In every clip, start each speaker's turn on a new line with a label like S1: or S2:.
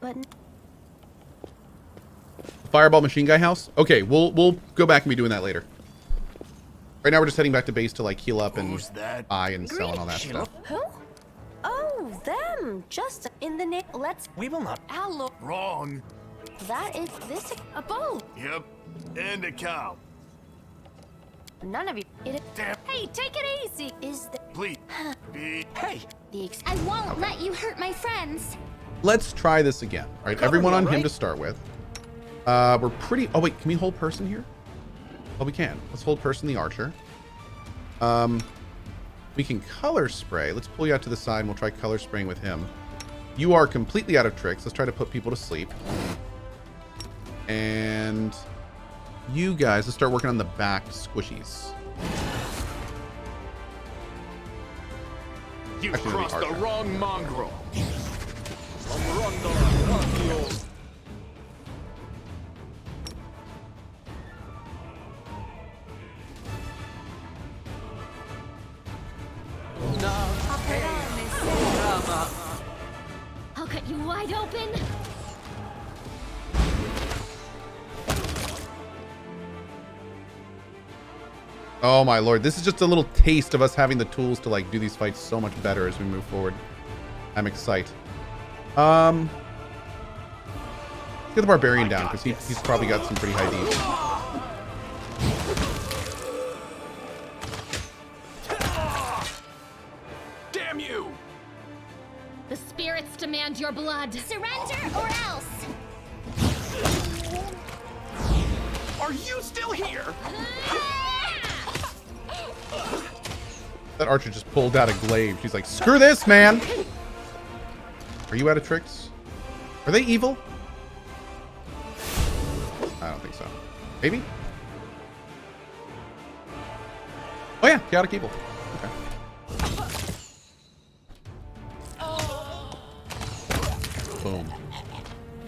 S1: but
S2: Fireball machine guy house. Okay, we'll go back and be doing that later. Right now we're just heading back to base to like heal up and buy and sell and all that stuff.
S1: who? Oh, them. Just in the nick. Let's.
S3: We will not.
S1: I'll look.
S4: Wrong.
S1: That is this a bull.
S4: Yep. And a cow.
S1: None of you.
S4: Damn.
S1: Hey, take it easy. Is the
S4: Please. Be.
S3: Hey!
S1: I won't let you hurt my friends.
S2: Let's try this again. All right, everyone on him to start with. We're pretty. Oh wait, can we hold person here? Oh, we can. Let's hold person the archer. We can color spray. Let's pull you out to the side and we'll try color spraying with him. You are completely out of tricks. Let's try to put people to sleep. And you guys, let's start working on the back squishies.
S4: You
S2: Actually,
S4: crossed the wrong mongrel.
S1: I'll cut you wide open.
S2: Oh my lord, this is just a little taste of us having the tools to like do these fights so much better as we move forward. I'm excited. Let's get the barbarian down because he's probably got some pretty high Ds.
S4: Damn you!
S1: The spirits demand your blood. Surrender or else.
S4: Are you still here?
S2: That archer just pulled out a glaive. She's like, screw this, man. Are you out of tricks? Are they evil? I don't think so. Maybe? Oh yeah, chaotic evil. Okay. Boom.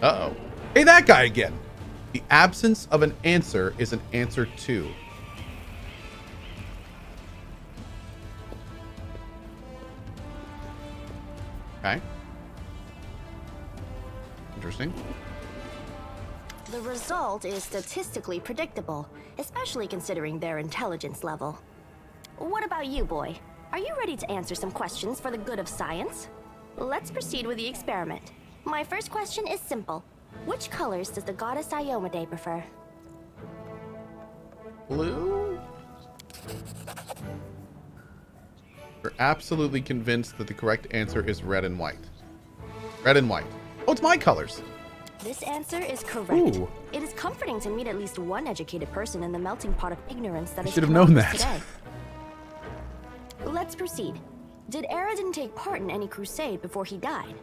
S2: Uh-oh. Hey, that guy again. The absence of an answer is an answer too. Okay. Interesting.
S5: The result is statistically predictable, especially considering their intelligence level. What about you, boy? Are you ready to answer some questions for the good of science? Let's proceed with the experiment. My first question is simple. Which colors does the goddess Iomedae prefer?
S2: Blue? You're absolutely convinced that the correct answer is red and white. Red and white. Oh, it's my colors.
S5: This answer is correct.
S2: Ooh.
S5: It is comforting to meet at least one educated person in the melting pot of ignorance that is
S2: should have known
S5: democracy
S2: that.
S5: today. Let's proceed. Did Aradin take part in any crusade before he died?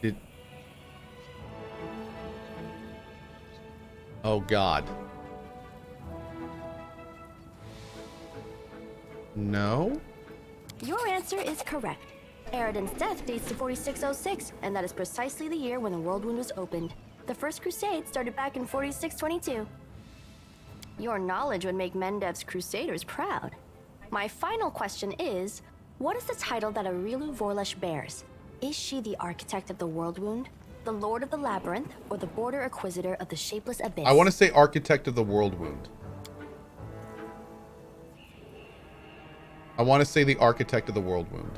S2: Did... Oh, God. No?
S5: Your answer is correct. Aradin's death dates to 4606, and that is precisely the year when the World Wound was opened. The First Crusade started back in 4622. Your knowledge would make Mendev's Crusaders proud. My final question is, what is the title that Aurilu Vorlesh bears? Is she the architect of the World Wound, the Lord of the Labyrinth, or the Border Inquisitor of the Shapeless Abyss?
S2: I want to say Architect of the World Wound. I want to say the Architect of the World Wound.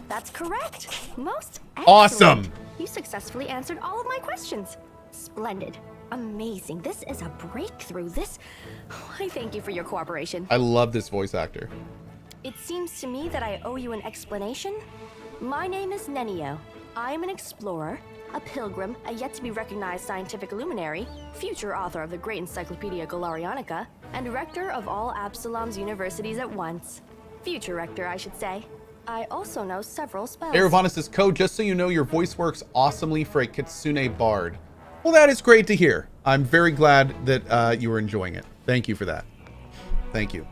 S5: That's correct. Most
S2: Awesome.
S5: excellent. You successfully answered all of my questions. Splendid. Amazing. This is a breakthrough. I thank you for your cooperation.
S2: I love this voice actor.
S5: It seems to me that I owe you an explanation. My name is Nenio. I am an explorer, a pilgrim, a yet-to-be-recognized scientific luminary, future author of the great Encyclopedia Galarianica, and rector of all Absalom's universities at once. Future rector, I should say. I also know several spells.
S2: Aravana says, Cohh, just so you know, your voice works awesomely for a Kitsune bard. Well, that is great to hear. I'm very glad that you were enjoying it. Thank you for that. Thank you.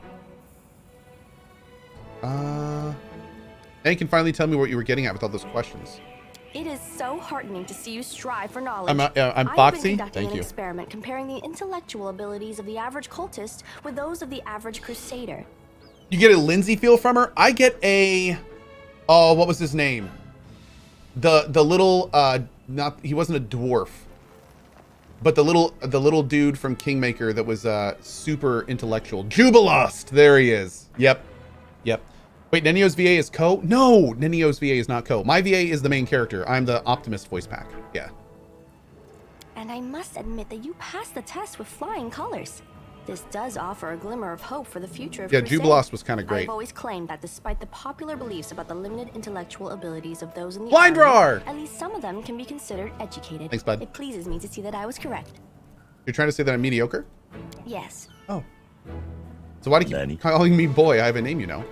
S2: And you can finally tell me what you were getting at with all those questions.
S5: It is so heartening to see you strive for knowledge.
S2: I'm
S5: I've been
S2: Foxy.
S5: conducting
S2: Thank
S5: an
S2: you.
S5: experiment comparing the intellectual abilities of the average cultist with those of the average crusader.
S2: You get a Lindsay feel from her. I get a, oh, what was his name? The little not, he wasn't a dwarf, but the little dude from Kingmaker that was super intellectual. Jubilost. There he is. Yep. Wait, Nenio's VA is Cohh? No, Nenio's VA is not Cohh. My VA is the main character. I'm the Optimist voice pack. Yeah.
S5: And I must admit that you passed the test with flying colors. This does offer a glimmer of hope for the future of
S2: Yeah,
S5: Crusade.
S2: Jubilost was kind of great.
S5: I've always claimed that despite the popular beliefs about the limited intellectual abilities of those in the
S2: Blind
S5: army,
S2: Roar!
S5: at least some of them can be considered educated.
S2: Thanks, bud.
S5: It pleases me to see that I was correct.
S2: You're trying to say that I'm mediocre?
S5: Yes.
S2: Oh. So why do you keep calling me boy? I have a name, you know.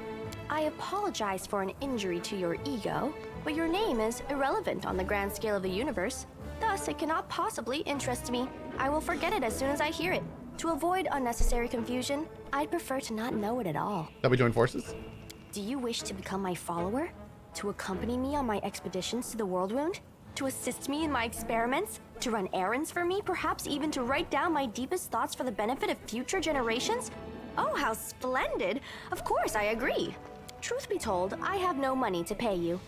S5: I apologize for an injury to your ego, but your name is irrelevant on the grand scale of the universe. Thus, it cannot possibly interest me. I will forget it as soon as I hear it. To avoid unnecessary confusion, I'd prefer to not know it at all.
S2: That we join forces?
S5: Do you wish to become my follower? To accompany me on my expeditions to the World Wound? To assist me in my experiments? To run errands for me? Perhaps even to write down my deepest thoughts for the benefit of future generations? Oh, how splendid! Of course, I agree. Truth be told, I have no money to pay you.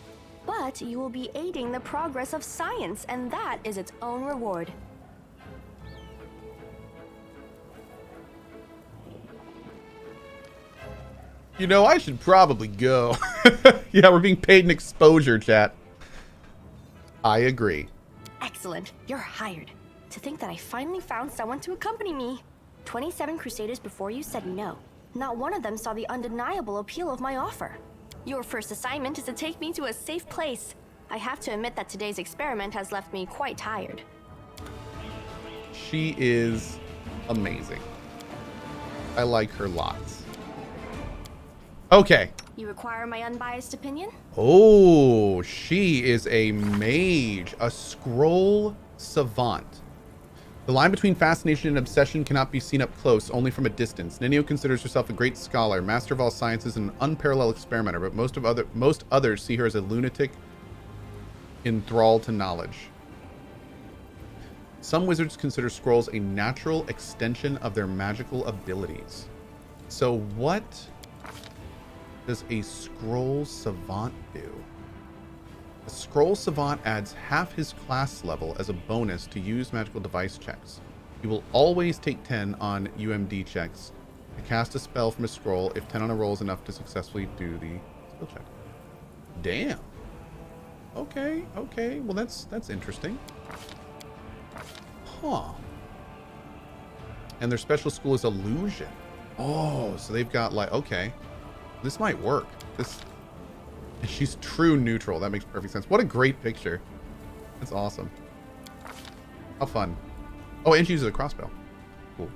S5: But you will be aiding the progress of science, and that is its own reward.
S2: You know, I should probably go. Yeah, we're being paid in exposure, chat. I agree.
S5: Excellent. You're hired. To think that I finally found someone to accompany me. 27 Crusaders before you said no. Not one of them saw the undeniable appeal of my offer. Your first assignment is to take me to a safe place. I have to admit that today's experiment has left me quite tired.
S2: She is amazing. I like her lots. Okay.
S5: You require my unbiased opinion?
S2: Oh, she is a mage, a scroll savant. The line between fascination and obsession cannot be seen up close, only from a distance. Nenio considers herself a great scholar, master of all sciences, and an unparalleled experimenter, but most others see her as a lunatic enthralled to knowledge. Some wizards consider scrolls a natural extension of their magical abilities. So what does a scroll savant do? A scroll savant adds half his class level as a bonus to use magical device checks. He will always take 10 on UMD checks to cast a spell from a scroll if 10 on a roll is enough to successfully do the skill check. Damn. Okay. Well, that's interesting. Huh. And their special school is illusion. Oh, so they've got like, okay. This might work. She's true neutral. That makes perfect sense. What a great picture. That's awesome. How fun. Oh, and she uses a crossbow. Cool.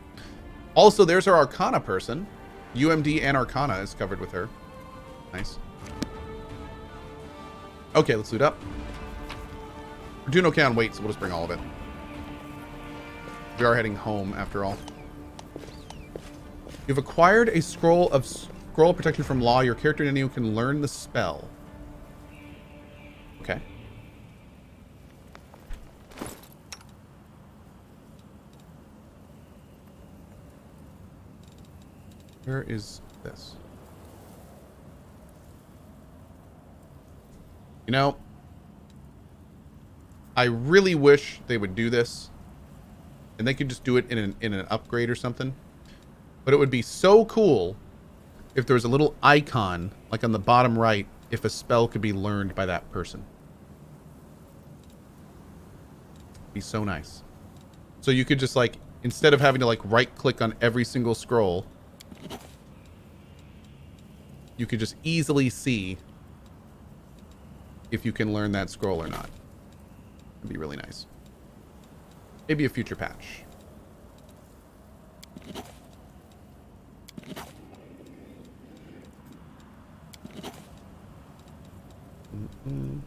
S2: Also, there's our Arcana person. UMD and Arcana is covered with her. Nice. Okay, let's loot up. We're doing okay on weight, so we'll just bring all of it. We are heading home, after all. You've acquired a scroll of protection from law. Your character Nenio can learn the spell. Okay. Where is this? You know, I really wish they would do this, and they could just do it in an upgrade or something. But it would be so cool if there was a little icon, like on the bottom right, if a spell could be learned by that person. It'd be so nice. So you could just like, instead of having to like right click on every single scroll, you could just easily see if you can learn that scroll or not. It'd be really nice. Maybe a future patch. I'm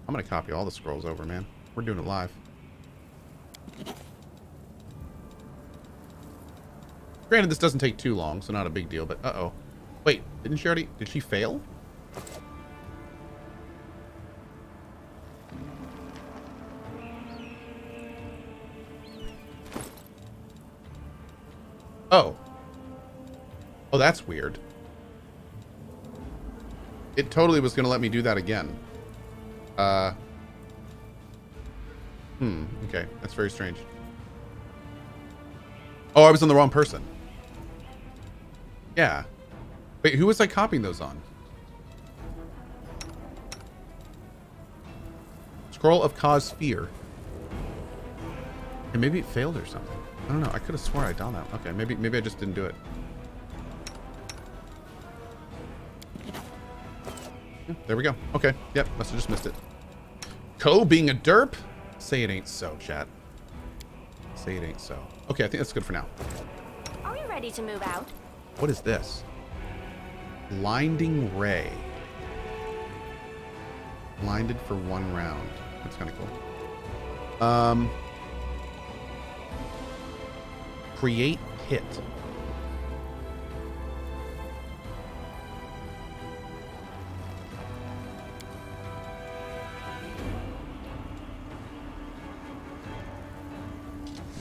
S2: gonna copy all the scrolls over, man. We're doing it live. Granted, this doesn't take too long, so not a big deal, but uh-oh. Wait, did she fail? Oh. Oh, that's weird. It totally was going to let me do that again. Okay. That's very strange. Oh, I was on the wrong person. Yeah. Wait, who was I copying those on? Scroll of Cohh's Sphere. And maybe it failed or something. I don't know. I could have sworn I'd done that. Okay, maybe I just didn't do it. Yeah, there we go. Okay. Yep, must have just missed it. Cohh being a derp? Say it ain't so, chat. Say it ain't so. Okay, I think that's good for now.
S5: Are we ready to move out?
S2: What is this? Blinding Ray. Blinded for 1 round. That's kind of cool. Create hit.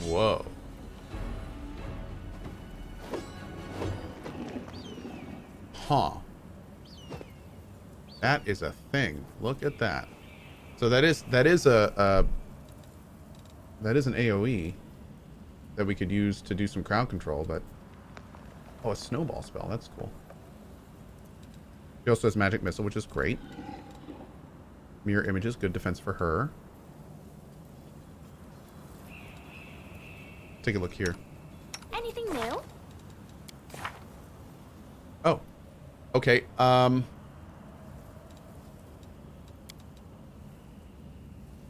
S2: Whoa. Huh. That is a thing. Look at that. So that is an AoE that we could use to do some crowd control, but oh, a snowball spell. That's cool. She also has magic missile, which is great. Mirror images, good defense for her. Take a look here.
S5: Anything new?
S2: Oh. Okay.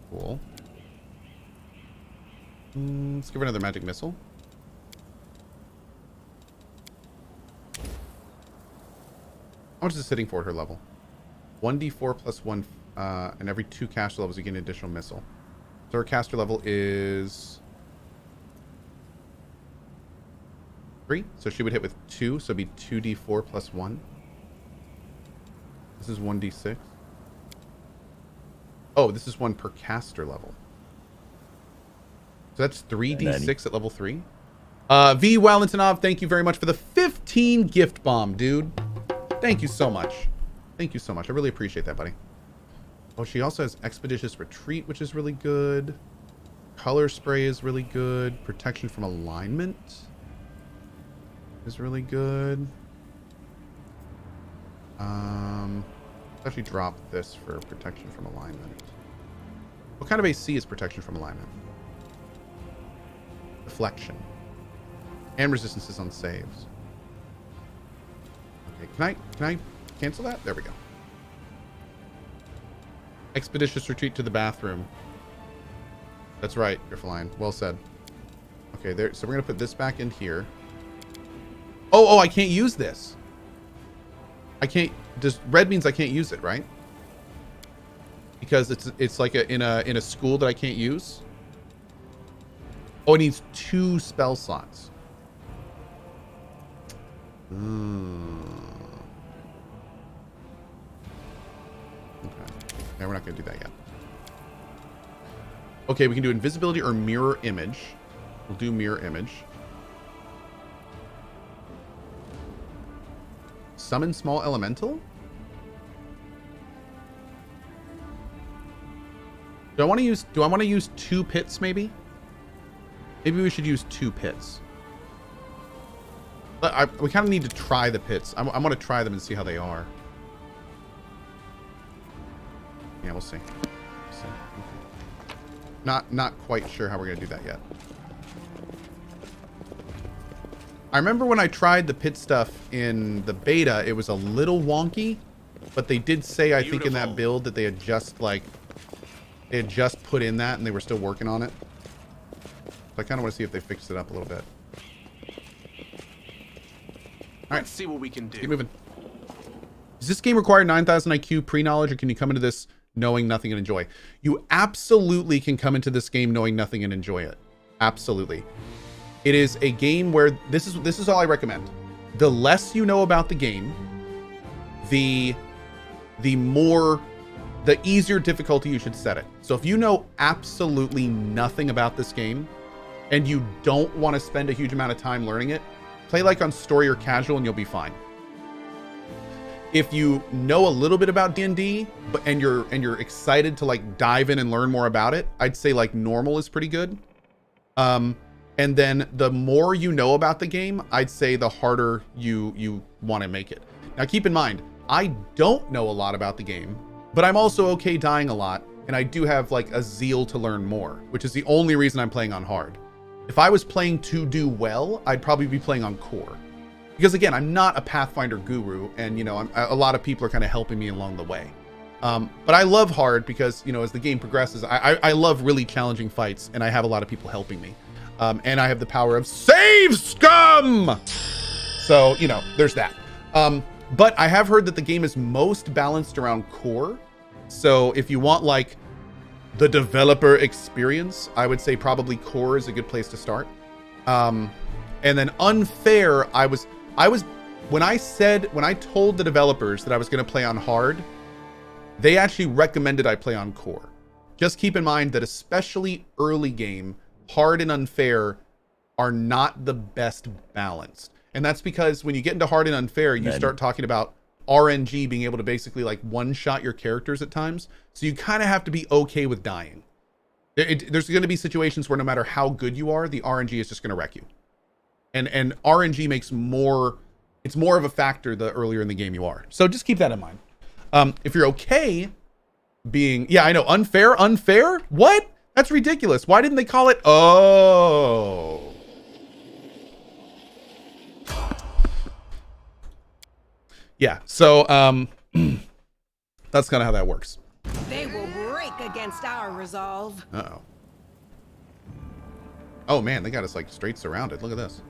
S2: Cool. Let's give her another magic missile. How much is this hitting for at her level? 1d4 plus 1, and every 2 caster levels you get an additional missile. So her caster level is 3. So she would hit with 2, so it'd be 2d4 plus 1. This is 1d6. Oh, this is 1 per caster level. So that's 3d6 at level 3. V. Valentinov, thank you very much for the 15 gift bomb, dude. Thank you so much. Thank you so much. I really appreciate that, buddy. Oh, she also has Expeditious Retreat, which is really good. Color Spray is really good. Protection from Alignment is really good. Let's actually drop this for Protection from Alignment. What kind of AC is Protection from Alignment? Deflection. And resistances on saves. Okay, can I cancel that? There we go. Expeditious Retreat to the bathroom. That's right, you're flying. Well said. Okay, there. So we're gonna put this back in here. Oh, I can't use this. I can't. Just red means I can't use it, right? Because it's like in a school that I can't use. Oh, it needs 2 spell slots. Okay. Yeah, we're not going to do that yet. Okay, we can do invisibility or mirror image. We'll do mirror image. Summon small elemental? Do I want to use 2 pits maybe? Maybe we should use 2 pits. But we kind of need to try the pits. I want to try them and see how they are. Yeah, we'll see. We'll see. Okay. Not quite sure how we're gonna do that yet. I remember when I tried the pit stuff in the beta, it was a little wonky, but they did say I think in that build that they had just put in that and they were still working on it. So I kind of want to see if they fixed it up a little bit. All right,
S4: let's see what we can do.
S2: Keep moving. Does this game require 9,000 IQ pre-knowledge, or can you come into this knowing nothing and enjoy? You absolutely can come into this game knowing nothing and enjoy it. Absolutely. It is a game where this is all I recommend. The less you know about the game, the easier difficulty you should set it. So if you know absolutely nothing about this game and you don't want to spend a huge amount of time learning it, Play like on story or casual and you'll be fine. If you know a little bit about D&D, and you're excited to like dive in and learn more about it, I'd say like normal is pretty good. And then the more you know about the game, I'd say the harder you want to make it. Now keep in mind, I don't know a lot about the game, but I'm also okay dying a lot, and I do have like a zeal to learn more, which is the only reason I'm playing on hard. If I was playing to do well, I'd probably be playing on core. Because again, I'm not a Pathfinder guru, and you know, a lot of people are kind of helping me along the way. But I love hard because, you know, as the game progresses, I love really challenging fights, and I have a lot of people helping me. And I have the power of save scum! So, you know, there's that. But I have heard that the game is most balanced around core. So if you want like the developer experience, I would say probably core is a good place to start. And then unfair, when I told the developers that I was going to play on hard, they actually recommended I play on core. Just keep in mind that especially early game, hard and unfair are not the best balanced. And that's because when you get into hard and unfair, you start talking about RNG being able to basically like one-shot your characters at times. So you kind of have to be okay with dying. There's going to be situations where no matter how good you are, the RNG is just going to wreck you. And RNG makes it's more of a factor the earlier in the game you are. So just keep that in mind. If you're okay being, yeah, I know, unfair? What? That's ridiculous. Why didn't they call it? Oh. Yeah, so that's kind of how that works.
S3: They will break against our resolve.
S2: Uh-oh. Oh man, they got us like straight surrounded. Look at this.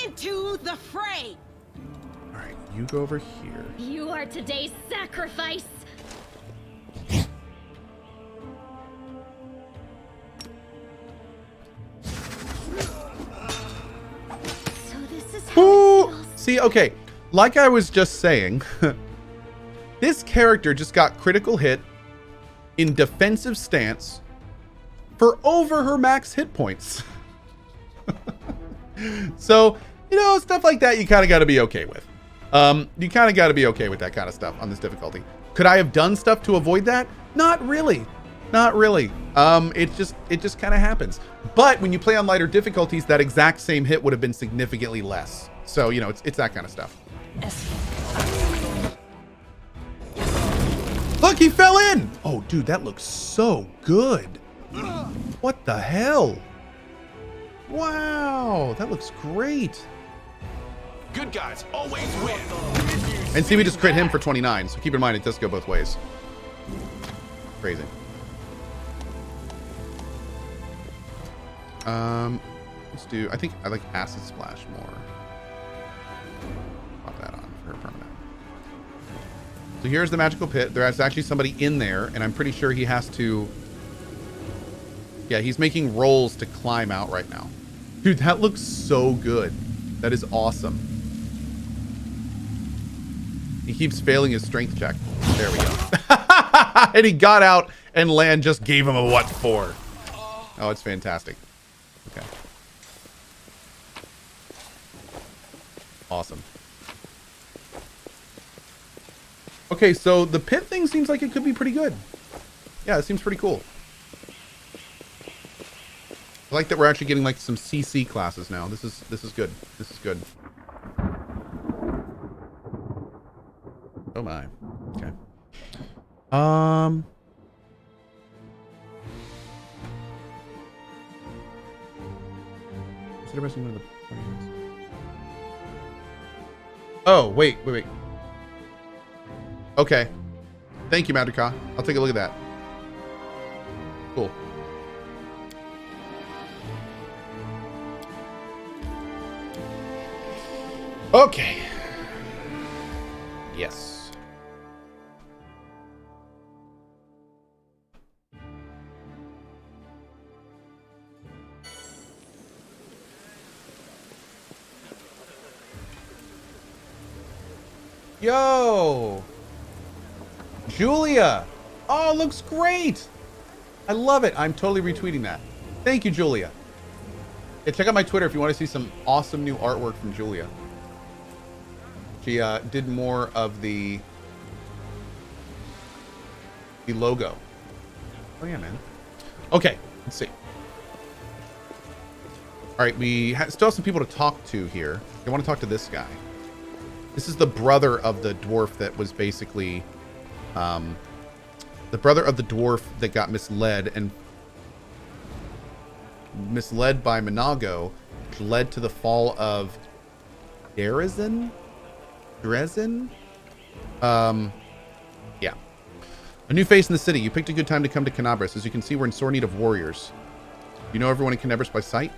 S3: Into the fray.
S2: All right, you go over here.
S1: You are today's sacrifice. So this is how it feels.
S2: See, okay, like I was just saying, this character just got critical hit in defensive stance for over her max hit points. So, you know, stuff like that you kind of got to be okay with. You kind of got to be okay with that kind of stuff on this difficulty. Could I have done stuff to avoid that? Not really. Not really. It just kind of happens. But when you play on lighter difficulties, that exact same hit would have been significantly less. So, you know, it's that kind of stuff. Look, he fell in. Oh, dude, that looks so good. What the hell? Wow, that looks great.
S4: Good guys always win.
S2: And see, we just crit him for 29, so keep in mind it does go both ways. Crazy. Let's do, I think I like Acid Splash more. Pop that on for permanent. So here's the magical pit. There's actually somebody in there, and I'm pretty sure he has to, yeah, he's making rolls to climb out right now. Dude, that looks so good. That is awesome. He keeps failing his strength check. There we go. And he got out, and Lan just gave him a what for. Oh, it's fantastic. Okay. Awesome. Okay, so the pit thing seems like it could be pretty good. Yeah, it seems pretty cool. I like that we're actually getting like some CC classes now. This is good. This is good. Oh my. Okay. Consider pressing one of the plans. Oh, wait. Okay. Thank you, Madrika. I'll take a look at that. Cool. Okay. Yes. Yo. Julia. Oh, looks great. I love it. I'm totally retweeting that. Thank you, Julia. Yeah, check out my Twitter if you want to see some awesome new artwork from Julia. She did more of the logo. Oh yeah, man. Okay, let's see. All right, we still have some people to talk to here. I want to talk to this guy. This is the brother of the dwarf that was basically, the brother of the dwarf that got misled by Monago, which led to the fall of Dresden. Yeah. A new face in the city. You picked a good time to come to Canabras. As you can see, we're in sore need of warriors. You know everyone in Canabras by sight?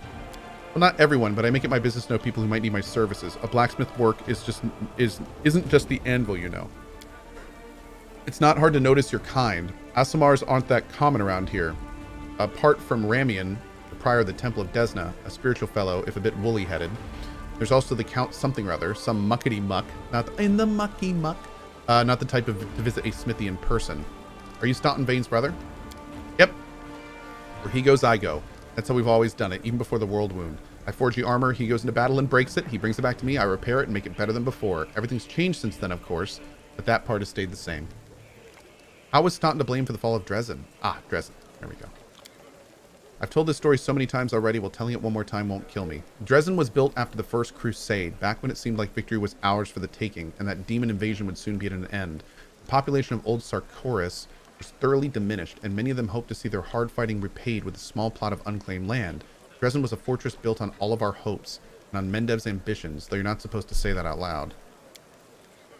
S2: Well, not everyone, but I make it my business to know people who might need my services. A blacksmith work isn't just the anvil, you know. It's not hard to notice your kind. Aasimars aren't that common around here. Apart from Ramian, the prior of the Temple of Desna, a spiritual fellow, if a bit woolly-headed. There's also the Count something or other, some muckety-muck, not the type of to visit a smithy in person. Are you Staunton Vane's brother? Yep. Where he goes, I go. That's how we've always done it, even before the world wound. I forge the armor, he goes into battle and breaks it, he brings it back to me, I repair it and make it better than before. Everything's changed since then, of course, but that part has stayed the same. How was Staunton to blame for the fall of Dresden? Ah, Dresden. There we go. I've told this story so many times already, well, telling it one more time won't kill me. Dresden was built after the First Crusade, back when it seemed like victory was ours for the taking, and that demon invasion would soon be at an end. The population of Old Sarkoris was thoroughly diminished, and many of them hoped to see their hard fighting repaid with a small plot of unclaimed land. Dresden was a fortress built on all of our hopes, and on Mendev's ambitions, though you're not supposed to say that out loud.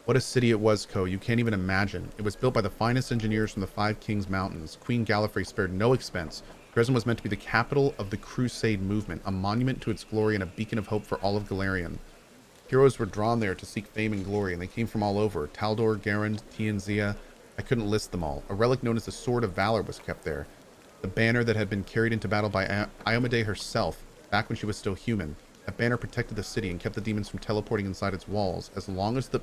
S2: What a city it was, Cohh. You can't even imagine. It was built by the finest engineers from the Five Kings Mountains. Queen Gallifrey spared no expense. Dresden was meant to be the capital of the Crusade movement, a monument to its glory and a beacon of hope for all of Galarian. Heroes were drawn there to seek fame and glory, and they came from all over. Taldor, Garand, Tianzia. I couldn't list them all. A relic known as the Sword of Valor was kept there. The banner that had been carried into battle by Iomedae herself, back when she was still human. That banner protected the city and kept the demons from teleporting inside its walls. As long as the...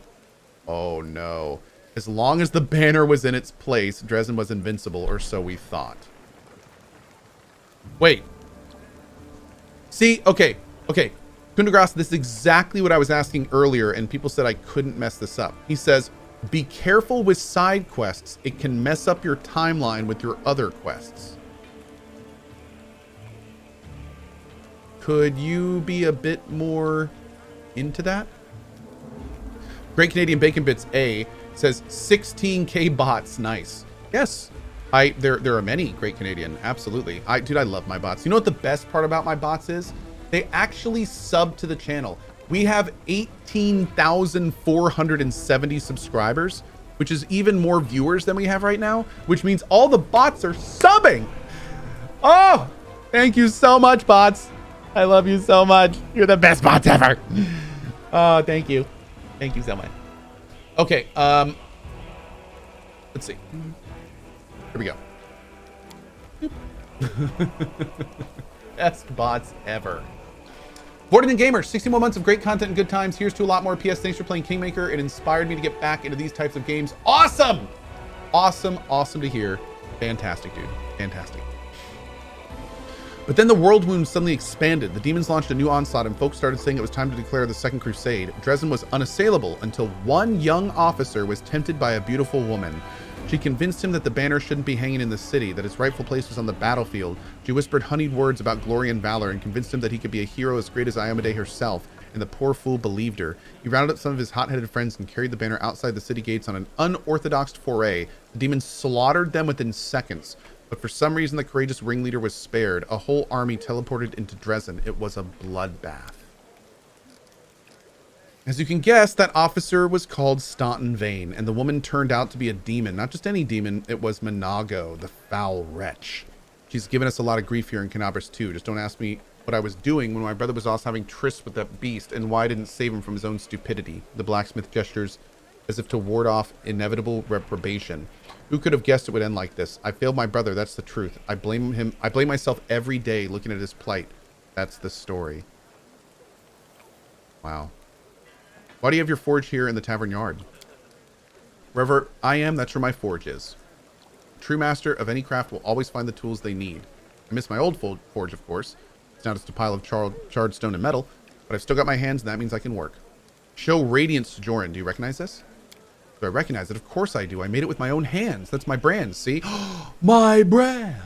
S2: Oh no. As long as the banner was in its place, Dresden was invincible, or so we thought. Wait. See? Okay. Kundergrass, this is exactly what I was asking earlier, and people said I couldn't mess this up. He says, be careful with side quests. It can mess up your timeline with your other quests. Could you be a bit more into that? Great Canadian Bacon Bits A says 16K bots. Nice. Yes. There are many Great Canadian. Absolutely. Dude, I love my bots. You know what the best part about my bots is? They actually sub to the channel. We have 18,470 subscribers, which is even more viewers than we have right now, which means all the bots are subbing. Oh, thank you so much, bots. I love you so much. You're the best bots ever. Oh, thank you. Thank you so much. Okay, let's see. Here we go. Best bots ever. Boarded and Gamer, 61 months of great content and good times. Here's to a lot more. PS, thanks for playing Kingmaker. It inspired me to get back into these types of games. Awesome! Awesome to hear. Fantastic, dude. Fantastic. But then the world wound suddenly expanded. The demons launched a new onslaught and folks started saying it was time to declare the Second Crusade. Dresden was unassailable until one young officer was tempted by a beautiful woman. She convinced him that the banner shouldn't be hanging in the city, that its rightful place was on the battlefield. She whispered honeyed words about glory and valor and convinced him that he could be a hero as great as Iomedae herself, and the poor fool believed her. He rounded up some of his hot-headed friends and carried the banner outside the city gates on an unorthodox foray. The demons slaughtered them within seconds, but for some reason the courageous ringleader was spared. A whole army teleported into Dresden. It was a bloodbath. As you can guess, that officer was called Staunton Vane, and the woman turned out to be a demon. Not just any demon, it was Monago, the foul wretch. She's given us a lot of grief here in Canabras too. Just don't ask me what I was doing when my brother was off having trysts with that beast, and why I didn't save him from his own stupidity. The blacksmith gestures as if to ward off inevitable reprobation. Who could have guessed it would end like this? I failed my brother, that's the truth. I blame him. I blame myself every day looking at his plight. That's the story. Wow. Why do you have your forge here in the tavern yard? Wherever I am, that's where my forge is. True master of any craft will always find the tools they need. I miss my old forge, of course. It's now just a pile of charred stone and metal, but I've still got my hands, and that means I can work. Show radiance to Joran. Do you recognize this? Do I recognize it? Of course I do. I made it with my own hands. That's my brand, see? My brand!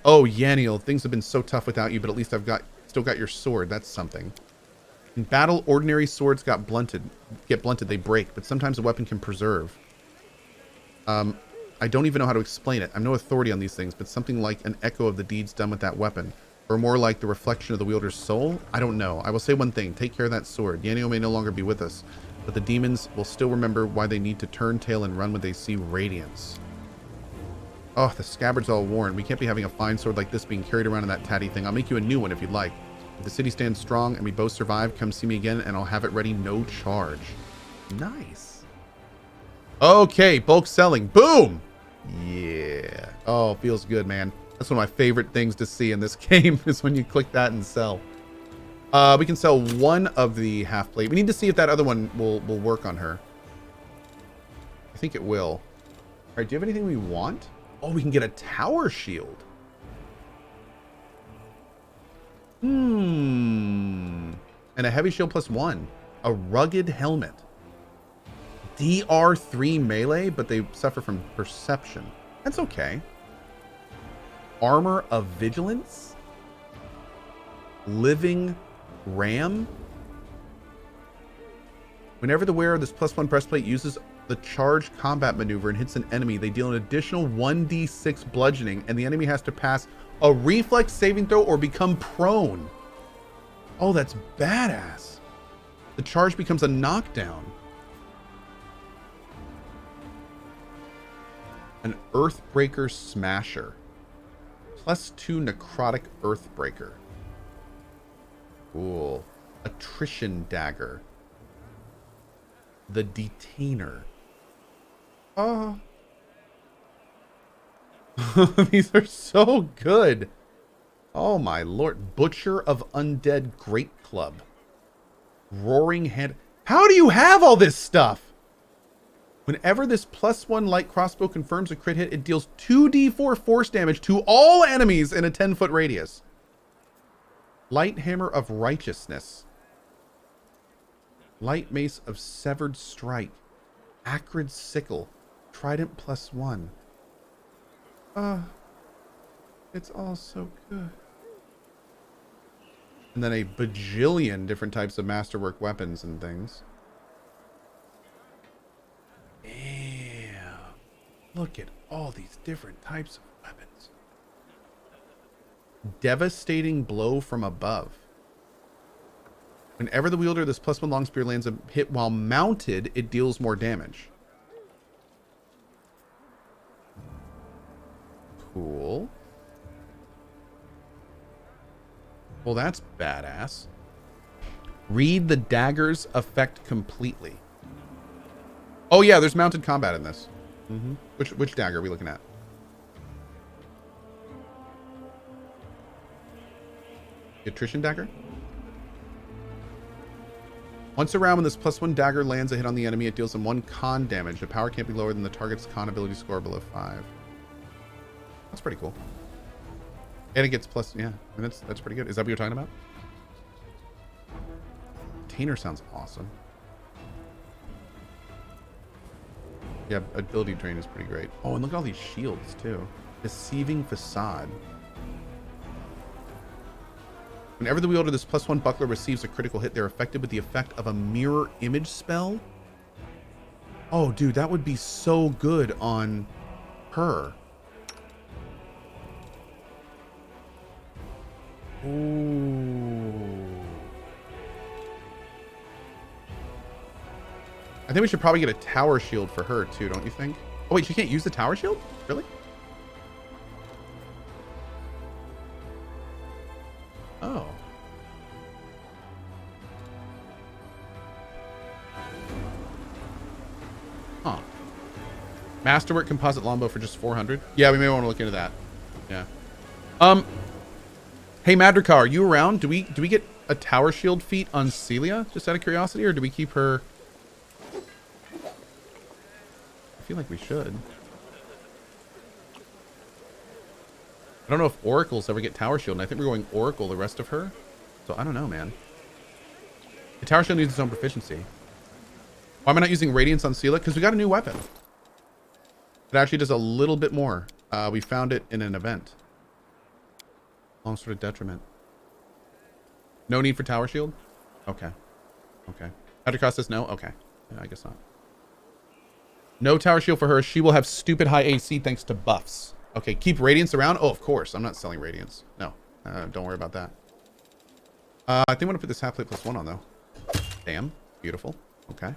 S2: Oh, Yaniel, things have been so tough without you, but at least I've still got your sword. That's something. In battle, ordinary swords get blunted, they break, but sometimes a weapon can preserve. I don't even know how to explain it. I'm no authority on these things, but something like an echo of the deeds done with that weapon. Or more like the reflection of the wielder's soul? I don't know. I will say one thing. Take care of that sword. Yanio may no longer be with us, but the demons will still remember why they need to turn tail and run when they see radiance. Oh, the scabbard's all worn. We can't be having a fine sword like this being carried around in that tatty thing. I'll make you a new one if you'd like. If the city stands strong and we both survive, come see me again and I'll have it ready, no charge. Nice. Okay, bulk selling. Boom! Yeah. Oh, feels good, man. That's one of my favorite things to see in this game is when you click that and sell. We can sell one of the half plate. We need to see if that other one will work on her. I think it will. All right, do you have anything we want? Oh, we can get a tower shield. And a heavy shield +1. A rugged helmet. DR3 melee, but they suffer from perception. That's okay. Armor of vigilance. Living ram. Whenever the wearer of this +1 breastplate uses the charged combat maneuver and hits an enemy, they deal an additional 1d6 bludgeoning, and the enemy has to pass a reflex saving throw or become prone. Oh, that's badass. The charge becomes a knockdown. An Earthbreaker Smasher. +2 necrotic Earthbreaker. Cool. Attrition Dagger. The Detainer. Oh. These are so good. Oh my lord. Butcher of Undead Great Club. Roaring Head. How do you have all this stuff? Whenever this +1 light crossbow confirms a crit hit, it deals 2d4 force damage to all enemies in a 10-foot radius. Light Hammer of Righteousness. Light Mace of Severed Strike. Acrid Sickle. Trident +1. It's all so good. And then a bajillion different types of masterwork weapons and things. Damn. Look at all these different types of weapons. Devastating Blow from Above. Whenever the wielder of this +1 long spear lands a hit while mounted, it deals more damage. Cool. Well, that's badass. Read the dagger's effect completely. Oh yeah, there's mounted combat in this. Which dagger are we looking at? The attrition dagger? Once a round, when this +1 dagger lands a hit on the enemy, it deals them 1 con damage. The power can't be lower than the target's con ability score below 5. That's pretty cool. And it gets yeah, I mean, that's pretty good. Is that what you're talking about? Tainer sounds awesome. Yeah, ability drain is pretty great. Oh, and look at all these shields too. Deceiving Facade. Whenever the wielder of this +1 buckler receives a critical hit, they're affected with the effect of a mirror image spell. Oh, dude, that would be so good on her. Ooh. I think we should probably get a tower shield for her too, don't you think? Oh wait, she can't use the tower shield? Really? Oh. Huh. Masterwork composite longbow for just 400. Yeah, we may want to look into that. Yeah. Hey Madrika, are you around? Do we get a tower shield feat on Celia, just out of curiosity, or do we keep her? I feel like we should. I don't know if Oracles ever get Tower Shield, and I think we're going Oracle the rest of her. So I don't know, man. The Tower Shield needs its own proficiency. Why am I not using Radiance on Seela? Because we got a new weapon. It actually does a little bit more. We found it in an event. Long Sword of Detriment. No need for Tower Shield? Okay. Okay. Cost says no? Okay. Yeah, I guess not. No Tower Shield for her. She will have stupid high AC thanks to buffs. Okay, keep Radiance around? Oh, of course. I'm not selling Radiance. No. Don't worry about that. I think I'm going to put this half plate +1 on, though. Damn. Beautiful. Okay.